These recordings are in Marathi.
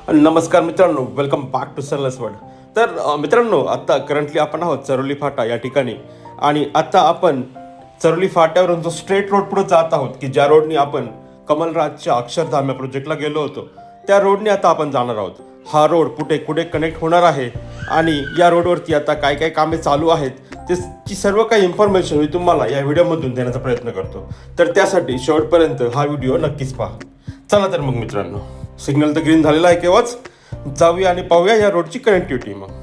नमस्कार मित्रांनो, वेलकम बॅक टू सरलेस वर्ल्ड. तर मित्रांनो, आता करंटली आपण आहोत चरोली फाटा या ठिकाणी. आणि आता आपण चरोली फाट्यावरून जो स्ट्रेट रोड पुढे जात आहोत, की ज्या रोडनी आपण कमलराजच्या अक्षरधाम या प्रोजेक्टला गेलो होतो, त्या रोडने आता आपण जाणार आहोत. हा रोड कुठे कुठे कनेक्ट होणार आहे आणि या रोडवरती आता काय काय कामे चालू आहेत त्याची सर्व काही इन्फॉर्मेशन मी तुम्हाला या व्हिडिओमधून देण्याचा प्रयत्न करतो. तर त्यासाठी शेवटपर्यंत हा व्हिडिओ नक्कीच पहा. चला तर मग मित्रांनो, सिग्नल तर ग्रीन झालेला आहे केव्हाच. जाऊया आणि पाहूया या रोडची कनेक्टिव्हिटी. मग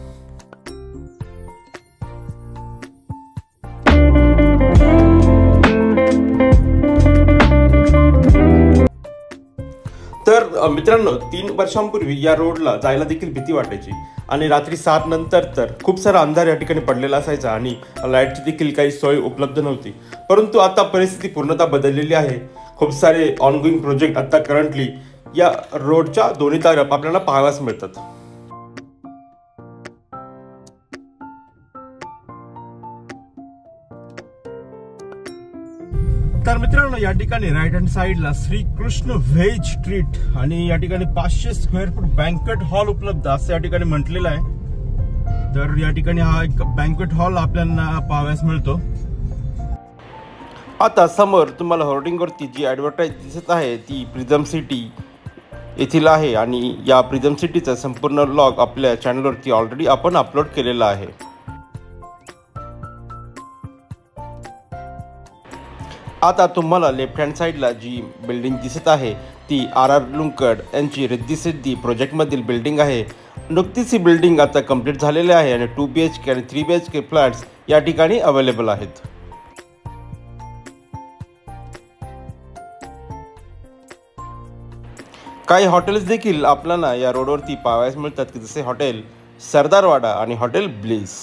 तर मित्रांनो, 3 वर्षांपूर्वी या रोडला जायला देखील भीती वाटायची आणि रात्री 7 नंतर तर खूप सारा अंधार या ठिकाणी पडलेला असायचा आणि लाईटची देखील काही सोय उपलब्ध नव्हती. परंतु आता परिस्थिती पूर्णतः बदललेली आहे. खूप सारे ऑनगोईंग प्रोजेक्ट आता करंटली या रोडच्या दोन्ही तरफ आपल्याला पाहाव्यास मिळतात. तर मित्रांनो, या ठिकाणी राईट हँड साइडला श्रीकृष्ण व्हेज स्ट्रीट आणि या ठिकाणी 500 स्क्वेअर फूट बँक्वेट हॉल उपलब्ध असं या ठिकाणी म्हटलेलं आहे. तर या ठिकाणी हा एक बँक्वेट हॉल आपल्याला पाहाव्यास मिळतो. आता समोर तुम्हाला होर्डिंगवरती जी ॲडव्हर्टाईज दिसत आहे ती प्रिझम सिटी येथील आहे आणि या प्रिझम सिटीचा संपूर्ण लॉग आपल्या चॅनलवरती ऑलरेडी आपण अपलोड केलेला आहे. आता तुम्हाला लेफ्ट हँड साईडला जी बिल्डिंग दिसत आहे ती RR लुंकड यांची रिद्धी सिद्धी प्रोजेक्टमधील बिल्डिंग आहे. नुकतीच ही बिल्डिंग आता कंप्लीट झालेली आहे आणि 2 BHK आणि 3 BHK फ्लॅट्स या ठिकाणी अवेलेबल आहेत. काही हॉटेल्स देखील आपल्याला या रोडवरती पाहावयास मिळतात, की जसे हॉटेल सरदारवाडा आणि हॉटेल ब्लिस.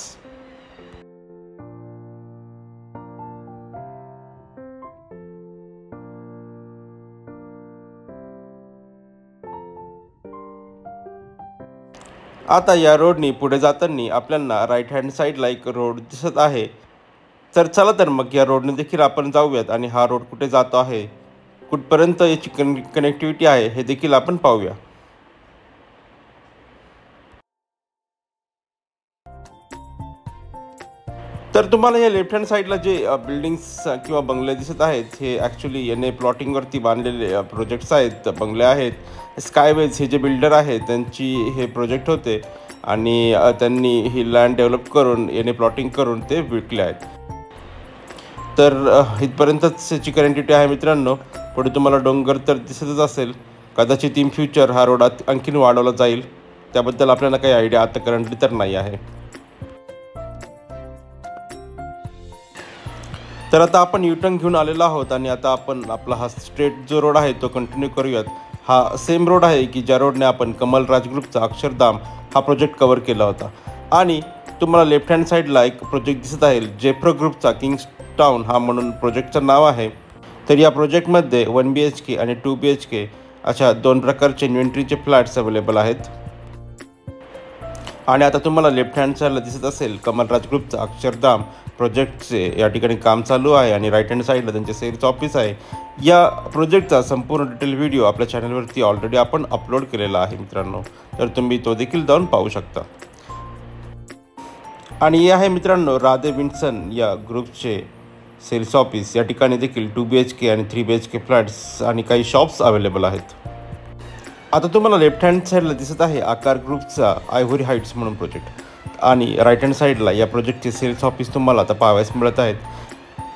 आता या रोडनी पुढे जाताना आपल्याला राईट हँड साईडला एक रोड दिसत आहे. तर चला तर मग या रोडने देखील आपण जाऊयात आणि हा रोड कुठे जातो आहे, कुठपर्यंत याची कनेक्टिव्हिटी आहे हे देखील आपण पाहूया. तर तुम्हाला या लेफ्ट हँड साईडला जे बिल्डिंग्स किंवा बंगले दिसत आहेत हे ॲक्च्युली याने प्लॉटिंगवरती बांधलेले प्रोजेक्ट्स आहेत, बंगले आहेत. स्कायवेज हे जे बिल्डर आहेत त्यांची हे प्रोजेक्ट होते आणि त्यांनी ही लँड डेव्हलप करून याने प्लॉटिंग करून ते विकले आहेत. तर इथपर्यंतच याची कनेक्टिव्हिटी आहे मित्रांनो. पुढे तुम्हाला डोंगर तर दिसतच असेल. कदाचित इन फ्युचर हा रोड आणखीन वाढवला जाईल, त्याबद्दल आपल्याला काही आयडिया आता करंटली तर नाही आहे. तर आता आपण युटर्न घेऊन आलेलो आहोत आणि आता आपण आपला हा स्ट्रेट जो रोड आहे तो कंटिन्यू करूयात. हा सेम रोड आहे की ज्या रोडने आपण कमलराज ग्रुपचा अक्षरधाम हा प्रोजेक्ट कव्हर केला होता. आणि तुम्हाला लेफ्ट हँड साईडला एक प्रोजेक्ट दिसत आहे जेफ्रो ग्रुपचा किंग्स टाउन हा म्हणून प्रोजेक्टचं नाव आहे. तर या प्रोजेक्टमध्ये 1 BHK आणि 2 BHK अशा 2 प्रकारचे इन्व्हेंटरीचे फ्लॅट्स अवेलेबल आहेत. आणि आता तुम्हाला लेफ्ट हँड साईडला दिसत असेल कमलराज ग्रुपचा अक्षरधाम प्रोजेक्टचे या ठिकाणी काम चालू आहे आणि राईट हँड साईडला त्यांचे सेल्स ऑफिस आहे. या प्रोजेक्टचा संपूर्ण डिटेल व्हिडिओ आपल्या चॅनलवरती ऑलरेडी आपण अपलोड केलेला आहे मित्रांनो, तर तुम्ही तो देखील जाऊन पाहू शकता. आणि हे आहे मित्रांनो राधे विन्सन या ग्रुपचे सेल्स ऑफिस. या ठिकाणी देखील 2 BHK आणि 3 BHK फ्लॅट्स आणि काही शॉप्स अवेलेबल आहेत. आता तुम्हाला लेफ्ट हँड साईडला दिसत आहे आकार ग्रुपचा आयव्हरी हाईट्स म्हणून प्रोजेक्ट आणि राईट हँड साईडला या प्रोजेक्टचे सेल्स ऑफिस तुम्हाला आता पाहावयास मिळत आहेत.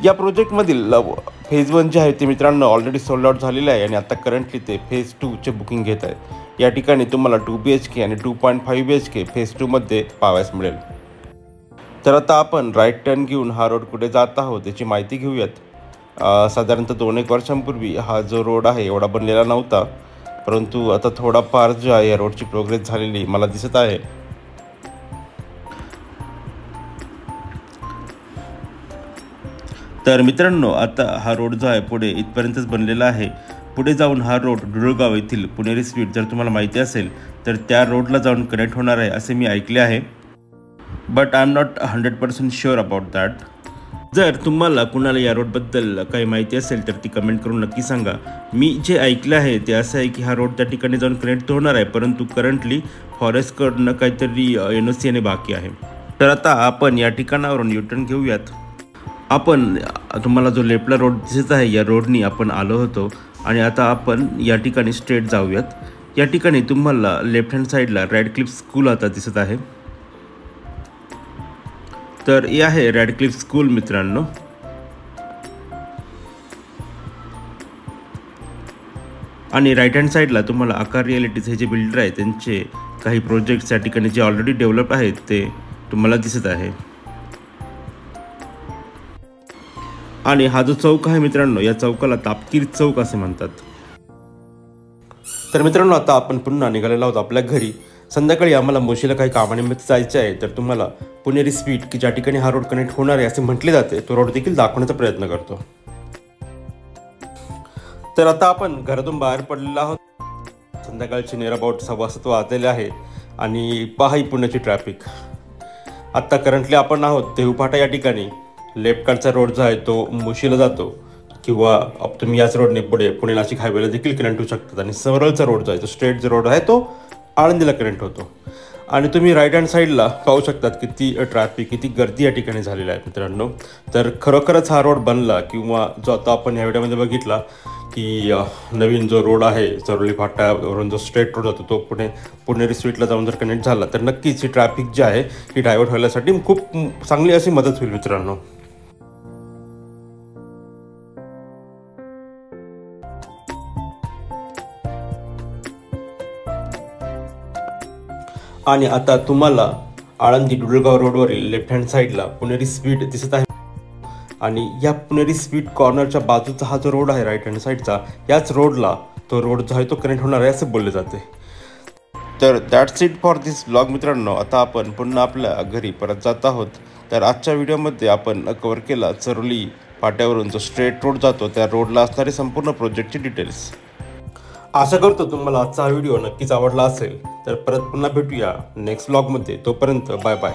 या प्रोजेक्टमधील फेज 1 जे आहे ते मित्रांनो ऑलरेडी सोल्ड आउट झालेले आहे आणि आता करंटली ते फेज 2चे बुकिंग घेत आहेत. या ठिकाणी तुम्हाला 2 BHK आणि 2.5 BHK फेज 2मध्ये पाहावयास मिळेल. तर आता आपण राईट टर्न घेऊन हा रोड कुठे जात आहोत याची माहिती घेऊयात. साधारणतः 2-1 वर्षांपूर्वी हा जो रोड आहे एवढा बनलेला नव्हता, परंतु आता थोडाफार जो आहे या रोडची प्रोग्रेस झालेली मला दिसत आहे. तर मित्रांनो, आता हा रोड जो आहे पुढे इथपर्यंतच बनलेला आहे. पुढे जाऊन हा रोड डुळगाव येथील पुणेरी स्वीट जर तुम्हाला माहिती असेल तर त्या रोडला जाऊन कनेक्ट होणार आहे असे मी ऐकले आहे. But I am not 100% sure about that. जर तुम्हाला कुणाला या रोडबद्दल काही माहिती असेल तर ती कमेंट करून नक्की सांगा. मी जे ऐकलं आहे ते असं आहे की हा रोड त्या ठिकाणी जाऊन कनेक्ट होणार आहे, परंतु करंटली फॉरेस्टकडनं काहीतरी NOC येणे बाकी आहे. तर आता आपण या ठिकाणावरून युटर्न घेऊयात. आपण तुम्हाला जो लेफ्टला रोड दिसत आहे या रोडनी आपण आलो होतो आणि आता आपण या ठिकाणी स्ट्रेट जाऊयात. या ठिकाणी तुम्हाला लेफ्ट हँड साईडला रॅडक्लिफ स्कूल आता दिसत आहे. तर हे आहे रॅडक्लिफ स्कूल मित्रांनो. आणि राईट हँड साईडला तुम्हाला आकार रिॲलिटीज हे जे बिल्डर आहे त्यांचे काही प्रोजेक्ट्स या ठिकाणी जे ऑलरेडी डेव्हलप आहेत ते तुम्हाला दिसत आहे. आणि हा जो चौक आहे मित्रांनो, या चौकाला तापकीर चौक असे म्हणतात. तर मित्रांनो, आता आपण पुन्हा निघालेलो आहोत आपल्या घरी. संध्याकाळी आम्हाला मुशीला काही कामानिमित्त जायचे आहे. तर तुम्हाला पुणेरी स्पीड की ज्या ठिकाणी हा रोड कनेक्ट होणार आहे असे म्हटले जाते, तो रोड देखील दाखवण्याचा प्रयत्न करतो. तर आता आपण घरातून बाहेर पडलेलो आहोत. संध्याकाळचे नियर अबाउट 7:15 वाजलेले आहे आणि पहा ही पुण्याची ट्रॅफिक. आत्ता करंटली आपण आहोत देवपाटा या ठिकाणी. लेफ्टकडचा रोड जो आहे तो मुशीला जातो किंवा तुम्ही याच रोडने पुढे पुणे नाशिक हायवेला देखील कनेक्ट होऊ शकतात. आणि सरळचा रोड जो आहे तो स्ट्रेट जो रोड आहे तो आळंदीला कनेक्ट होतो. आणि तुम्ही राईट हँड साईडला पाहू शकतात किती ट्रॅफिक, किती गर्दी या ठिकाणी झालेली आहे मित्रांनो. तर खरोखरच हा रोड बनला किंवा जो आता आपण या व्हिडिओमध्ये बघितला की नवीन जो रोड आहे चरोली फाट्यावरून जो स्ट्रेट रोड जातो तो पुणेरी स्वीटला जाऊन जर कनेक्ट झाला तर नक्कीच ही ट्रॅफिक जी आहे ही डायव्हर्ट व्हायसाठी खूप चांगली अशी मदत होईल मित्रांनो. आणि आता तुम्हाला आळंदी डुळगाव रोडवरील लेफ्ट हँड साईडला पुणेरी स्पीड दिसत आहे. आणि या पुणेरी स्पीड कॉर्नरच्या बाजूचा हा जो रोड आहे राईट हँड साईडचा, याच रोडला तो रोड जो आहे तो कनेक्ट होणार आहे असे बोलले जाते. तर that's it for this blog मित्रांनो. आता आपण पुन्हा आपल्या घरी परत जात आहोत. तर आजच्या व्हिडिओमध्ये आपण कव्हर केला चरोली फाट्यावरून जो स्ट्रेट रोड जातो त्या रोडला असणारे संपूर्ण प्रोजेक्टची डिटेल्स. आशा करतो तुम्हाला आजचा हा व्हिडिओ नक्कीच आवडला असेल. तर परत पुन्हा भेटूया नेक्स्ट व्लॉगमध्ये. तोपर्यंत बाय बाय.